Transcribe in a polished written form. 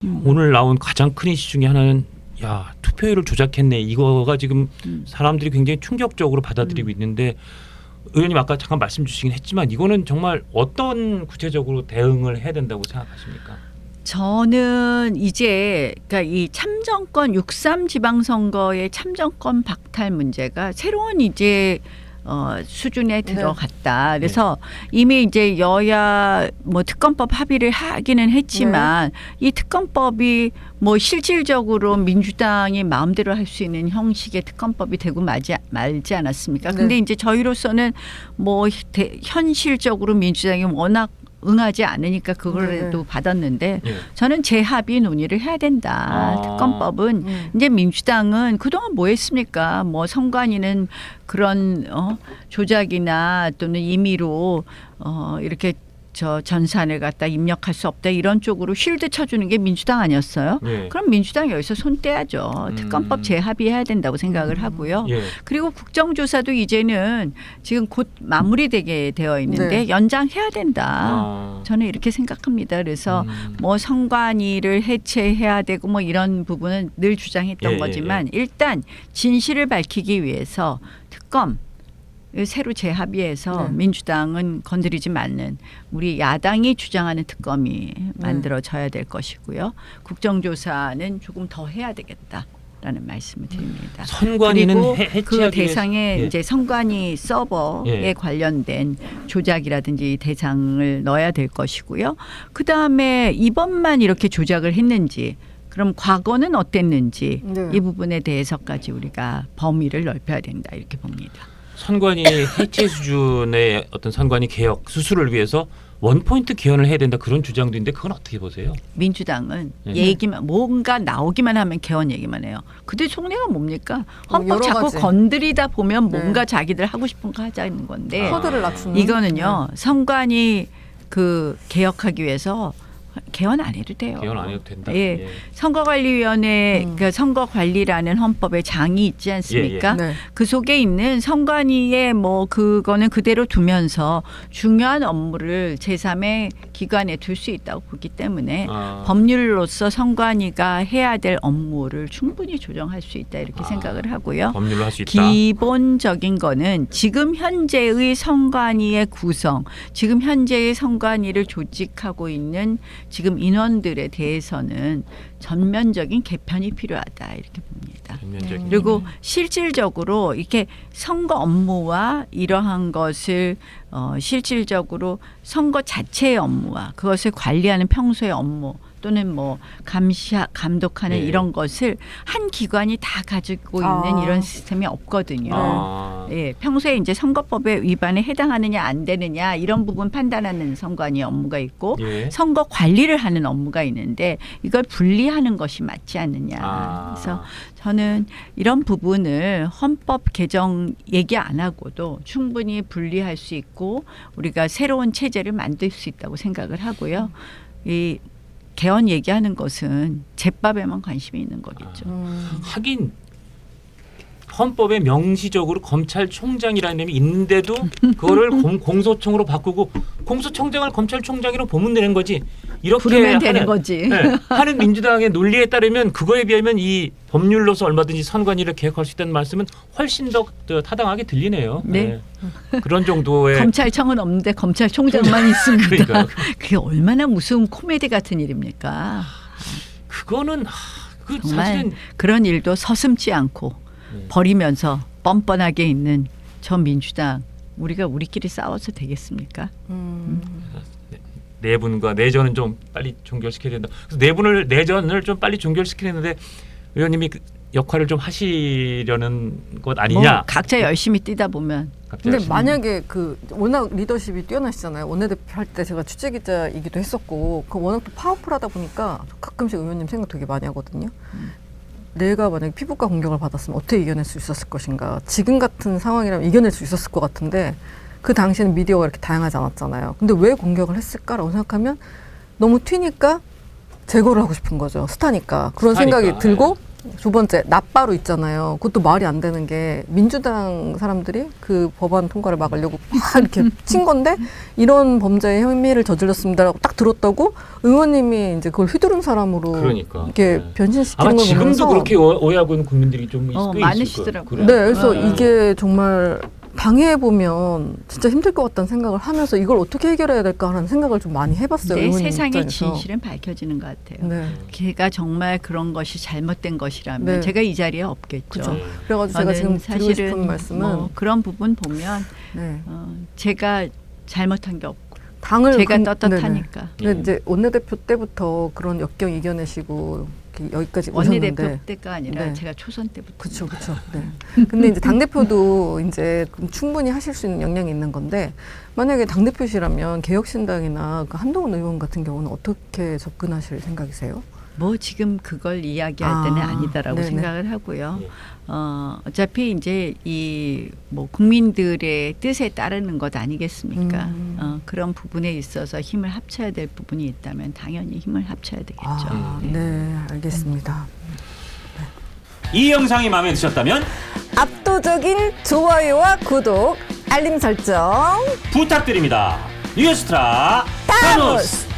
오늘 나온 가장 큰 이슈 중에 하나는 야 투표율을 조작했네. 이거가 지금 사람들이 굉장히 충격적으로 받아들이고 있는데 의원님 아까 잠깐 말씀 주시긴 했지만 이거는 정말 어떤 구체적으로 대응을 해야 된다고 생각하십니까? 저는 이제 그러니까 이 참정권 6.3 지방선거의 참정권 박탈 문제가 새로운 이제 수준에 들어갔다. 그래서 이미 이제 여야 뭐 특검법 합의를 하기는 했지만 이 특검법이 뭐 실질적으로 민주당이 마음대로 할 수 있는 형식의 특검법이 되고 말지 않았습니까? 근데 이제 저희로서는 뭐 현실적으로 민주당이 워낙 응하지 않으니까 그걸도 받았는데 저는 재합의 논의를 해야 된다. 특검법은 이제 민주당은 그동안 뭐 했습니까? 뭐 선관위는 그런 조작이나 또는 임의로 이렇게 저 전산을 갖다 입력할 수 없다 이런 쪽으로 쉴드 쳐주는 게 민주당 아니었어요? 그럼 민주당 여기서 손 떼야죠. 특검법 재합의해야 된다고 생각을 하고요. 그리고 국정조사도 이제는 지금 곧 마무리되게 되어 있는데 연장해야 된다. 저는 이렇게 생각합니다. 그래서 뭐 선관위를 해체해야 되고 뭐 이런 부분은 늘 주장했던 거지만 일단 진실을 밝히기 위해서 특검 새로 재합의해서 민주당은 건드리지 말는 우리 야당이 주장하는 특검이 만들어져야 될 것이고요. 국정조사는 조금 더 해야 되겠다라는 말씀을 드립니다. 선관위는 그리고 그 대상에 이제 선관위 서버에 관련된 조작이라든지 대상을 넣어야 될 것이고요. 그 다음에 이번만 이렇게 조작을 했는지 그럼 과거는 어땠는지 이 부분에 대해서까지 우리가 범위를 넓혀야 된다 이렇게 봅니다. 선관위 해체 수준의 어떤 선관위 개혁 수술을 위해서 원포인트 개헌을 해야 된다 그런 주장도 있는데 그건 어떻게 보세요? 민주당은 얘기만 뭔가 나오기만 하면 개헌 얘기만 해요. 근데 속내가 뭡니까? 헌법 자꾸 가지. 건드리다 보면 뭔가 자기들 하고 싶은 거 하자는 건데 허들을 낮추는 이거는요. 선관위 그 개혁하기 위해서 개헌 안 해도 돼요. 개헌 안 해도 된다. 선거관리위원회 그 선거관리라는 헌법에 장이 있지 않습니까? 그 속에 있는 선관위의 뭐 그거는 그대로 두면서 중요한 업무를 제3의 기관에 둘 수 있다고 보기 때문에 법률로서 선관위가 해야 될 업무를 충분히 조정할 수 있다 이렇게 생각을 하고요. 법률로 할 수 있다. 기본적인 거는 지금 현재의 선관위의 구성, 지금 현재의 선관위를 조직하고 있는 지금 인원들에 대해서는 전면적인 개편이 필요하다 이렇게 봅니다. 그리고 실질적으로 이렇게 선거 업무와 이러한 것을 실질적으로 선거 자체의 업무와 그것을 관리하는 평소의 업무 또는 뭐 감독하는 이런 것을 한 기관이 다 가지고 있는 이런 시스템이 없거든요. 평소에 이제 선거법의 위반에 해당하느냐 안 되느냐 이런 부분 판단하는 선관위 업무가 있고 선거 관리를 하는 업무가 있는데 이걸 분리하는 것이 맞지 않느냐. 그래서 저는 이런 부분을 헌법 개정 얘기 안 하고도 충분히 분리할 수 있고 우리가 새로운 체제를 만들 수 있다고 생각을 하고요. 이 개헌 얘기하는 것은 제밥에만 관심이 있는 거겠죠. 하긴 헌법에 명시적으로 검찰총장이라는 이름이 있는데도 그거를 공소청으로 바꾸고 공소청장을 검찰총장으로 보면 되는 거지. 이렇게 부르면 되는 거지. 하는 민주당의 논리에 따르면 그거에 비하면 이 법률로서 얼마든지 선관위를 개혁할 수 있다는 말씀은 훨씬 더 타당하게 들리네요. 그런 정도의 검찰청은 없는데 검찰총장만 있습니다. 그러니까요. 그게 얼마나 무서운 코미디 같은 일입니까? 그거는 정말 사실은 그런 일도 서슴지 않고 버리면서 뻔뻔하게 있는 저 민주당 우리가 우리끼리 싸워서 되겠습니까? 내분과 내전은 좀 빨리 종결시켜야 된다. 그래서 내전을 좀 빨리 종결시키는데 의원님이 그 역할을 좀 하시려는 것 아니냐? 뭐 각자 열심히 뛰다 보면. 근데 만약에 그 워낙 리더십이 뛰어나시잖아요. 원내대표 할 때 제가 취재기자이기도 했었고 그 워낙 또 파워풀하다 보니까 가끔씩 의원님 생각 되게 많이 하거든요. 내가 만약에 피부과 공격을 받았으면 어떻게 이겨낼 수 있었을 것인가. 지금 같은 상황이라면 이겨낼 수 있었을 것 같은데 그 당시에는 미디어가 이렇게 다양하지 않았잖아요. 근데 왜 공격을 했을까라고 생각하면 너무 튀니까 제거를 하고 싶은 거죠. 스타니까. 그런 생각이 들고 두 번째 납바로 있잖아요. 그것도 말이 안 되는 게 민주당 사람들이 그 법안 통과를 막으려고 막 이렇게 친 건데 이런 범죄의 혐의를 저질렀습니다라고 딱 들었다고 의원님이 이제 그걸 휘두른 사람으로 그러니까. 이렇게 네. 변신시키는 아마 걸 지금도 보면서 그렇게 오해하고 있는 국민들이 좀 꽤 있을 많으시더라고요. 거예요. 네, 그래서 네. 이게 정말 방해해 보면 진짜 힘들 것 같다는 생각을 하면서 이걸 어떻게 해결해야 될까 하는 생각을 좀 많이 해봤어요. 내 의원님 세상의 입장에서. 진실은 밝혀지는 것 같아요. 네. 걔가 정말 그런 것이 잘못된 것이라면 네. 제가 이 자리에 없겠죠. 그죠. 네. 그래가지고 제가 지금 드리고 사실은 싶은 말씀은 뭐 그런 부분 보면 네. 제가 잘못한 게 없고 당을 제가 네네. 떳떳하니까. 근데 이제 원내대표 때부터 그런 역경 이겨내시고 이렇게 여기까지 원내대표 오셨는데 때가 아니라 네. 제가 초선 때부터. 그렇죠, 그렇죠. 네. 근데 이제 당 대표도 이제 충분히 하실 수 있는 역량이 있는 건데 만약에 당 대표시라면 개혁신당이나 그 한동훈 의원 같은 경우는 어떻게 접근하실 생각이세요? 뭐 지금 그걸 이야기할 때는 아니다라고 네네. 생각을 하고요. 네. 어차피 이제 이 뭐 국민들의 뜻에 따르는 것 아니겠습니까? 그런 부분에 있어서 힘을 합쳐야 될 부분이 있다면 당연히 힘을 합쳐야 되겠죠. 네, 알겠습니다. 이 영상이 마음에 드셨다면 압도적인 좋아요와 구독, 알림 설정. 부탁드립니다. 뉴스트라 타노스.